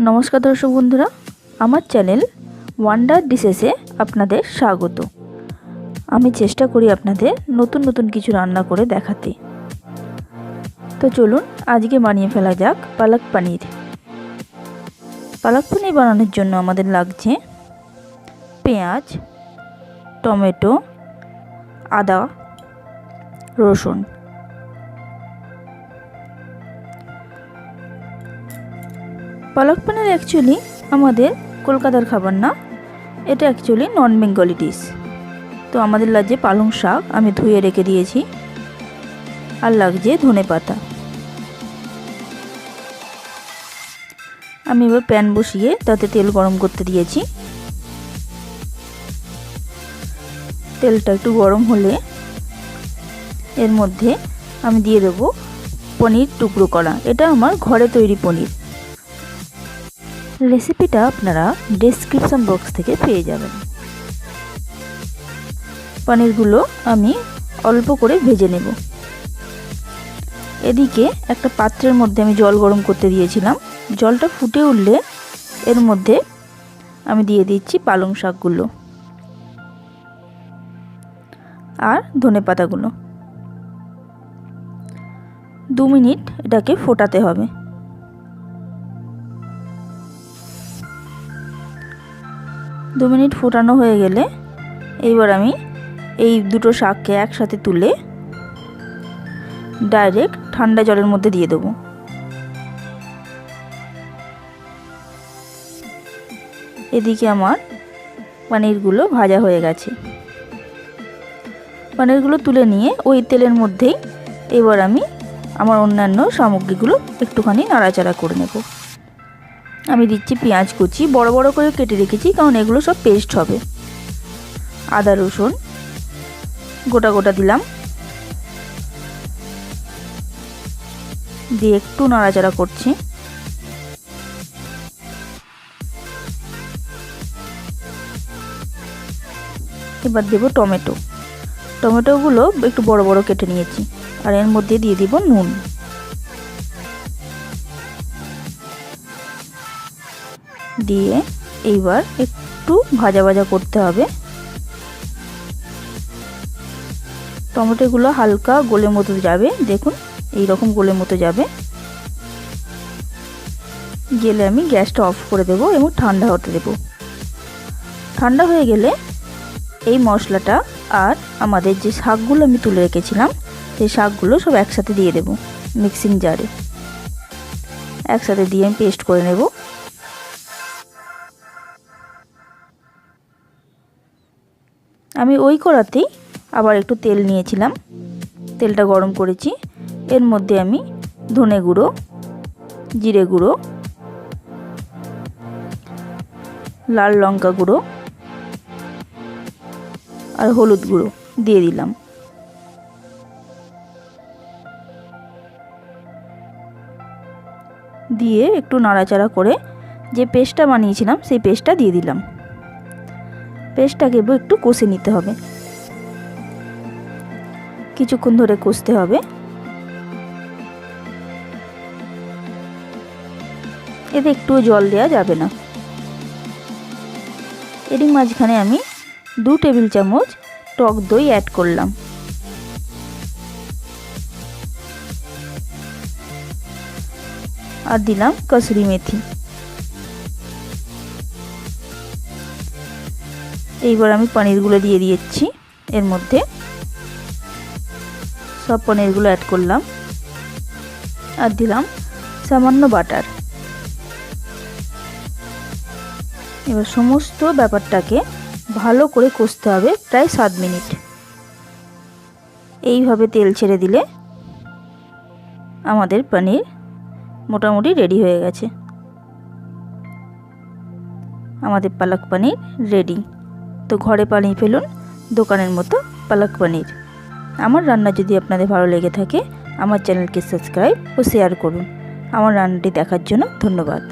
নমস্কার দর্শক বন্ধুরা, আমার চ্যানেল ওয়ান্ডার ডিশেসে আপনাদের স্বাগত। আমি চেষ্টা করি আপনাদের নতুন নতুন কিছু রান্না করে দেখাতে। তো চলুন আজকে বানিয়ে ফেলা যাক পালক পনির। পালক পনির বানানোর জন্য আমাদের লাগছে পেঁয়াজ, টমেটো, আদা, রসুন। পালক পনির অ্যাকচুয়ালি আমাদের কলকাতার খাবার না, এটা অ্যাকচুয়ালি নন বেঙ্গলি ডিশ। তো আমাদের লাগছে পালং শাক, আমি ধুয়ে রেখে দিয়েছি, আর লাগছে ধনেপাতা। আমি এবার প্যান বসিয়ে তাতে তেল গরম করতে দিয়েছি। তেলটা একটু গরম হলে এর মধ্যে আমি দিয়ে দেবো পনির টুকরো করা। এটা আমার ঘরে তৈরি পনির। রেসিপিটা আপনারা ডেসক্রিপশন বক্স থেকে পেয়ে যাবেন। পনিরগুলো আমি অল্প করে ভেজে নেব। এদিকে একটা পাত্রের মধ্যে আমি জল গরম করতে দিয়েছিলাম। জলটা ফুটে উঠলে এর মধ্যে আমি দিয়ে দিচ্ছি পালং শাকগুলো আর ধনেপাতাগুলো। 2 মিনিট এটাকে ফোটাতে হবে। দু মিনিট ফোটানো হয়ে গেলে এইবার আমি এই দুটো শাককে একসাথে তুলে ডাইরেক্ট ঠান্ডা জলের মধ্যে দিয়ে দেবো। এদিকে আমার পনিরগুলো ভাজা হয়ে গেছে। পনিরগুলো তুলে নিয়ে ওই তেলের মধ্যেই এবার আমি আমার অন্যান্য সামগ্রীগুলো একটুখানি নাড়াচাড়া করে নেব। আমি দিচ্ছি পেঁয়াজ কুচি, বড় বড় করে কেটে রেখেছি, কারণ এগুলো সব পেস্ট হবে। আদা রসুন গোটা গোটা দিলাম, দিয়ে একটু নাড়াচাড়া করছি। এবার দেব টমেটো। টমেটোগুলো একটু বড় বড় কেটে নিয়েছি, আর এর মধ্যে দিয়ে দিব নুন। দিয়ে এইবার একটু ভাজা ভাজা করতে হবে। টমেটোগুলো হালকা গলে মতো যাবে, দেখুন এই রকম গলে মতো যাবে। গেলে আমি গ্যাসটা অফ করে দেব এবং ঠান্ডা হতে দেব। ঠান্ডা হয়ে গেলে এই মশলাটা আর আমাদের যে শাকগুলো আমি তুলে রেখেছিলাম সেই শাকগুলো সব একসাথে দিয়ে দেব মিক্সিং জারে। একসাথে দিয়ে আমি পেস্ট করে নেব। আমি ওই কড়াতেই আবার একটু তেল নিয়েছিলাম, তেলটা গরম করেছি। এর মধ্যে আমি ধনে গুঁড়ো, জিরে গুঁড়ো, লাল লঙ্কা গুঁড়ো আর হলুদ গুঁড়ো দিয়ে দিলাম। দিয়ে একটু নাড়াচাড়া করে যে পেস্টটা বানিয়েছিলাম সেই পেস্টটা দিয়ে দিলাম। পেস্টটাকে একটু কষে নিতে হবে, কিছুক্ষণ ধরে কষতে হবে। এতে একটু জল দেওয়া যাবে না। এরই মাঝখানে আমি 2 টেবিল চামচ টক দই অ্যাড করলাম। আর দিলাম কসুরি মেথি। এইবার আমি পনিরগুলো দিয়ে দিয়েছি এর মধ্যে। সব পনিরগুলো অ্যাড করলাম আর দিলাম সামান্য বাটার। এবার সমস্ত ব্যাপারটাকে ভালো করে কষতে হবে প্রায় 7 মিনিট। এইভাবে তেল ছেড়ে দিলে আমাদের পনির মোটামুটি রেডি হয়ে গেছে। আমাদের পালক পনির রেডি। তো ঘরে বানিয়ে ফেলুন দোকানের মতো পালক পনির। আমার রান্না যদি আপনাদের ভালো লেগে থাকে আমার চ্যানেলকে সাবস্ক্রাইব ও শেয়ার করুন। আমার রান্নাটি দেখার জন্য ধন্যবাদ।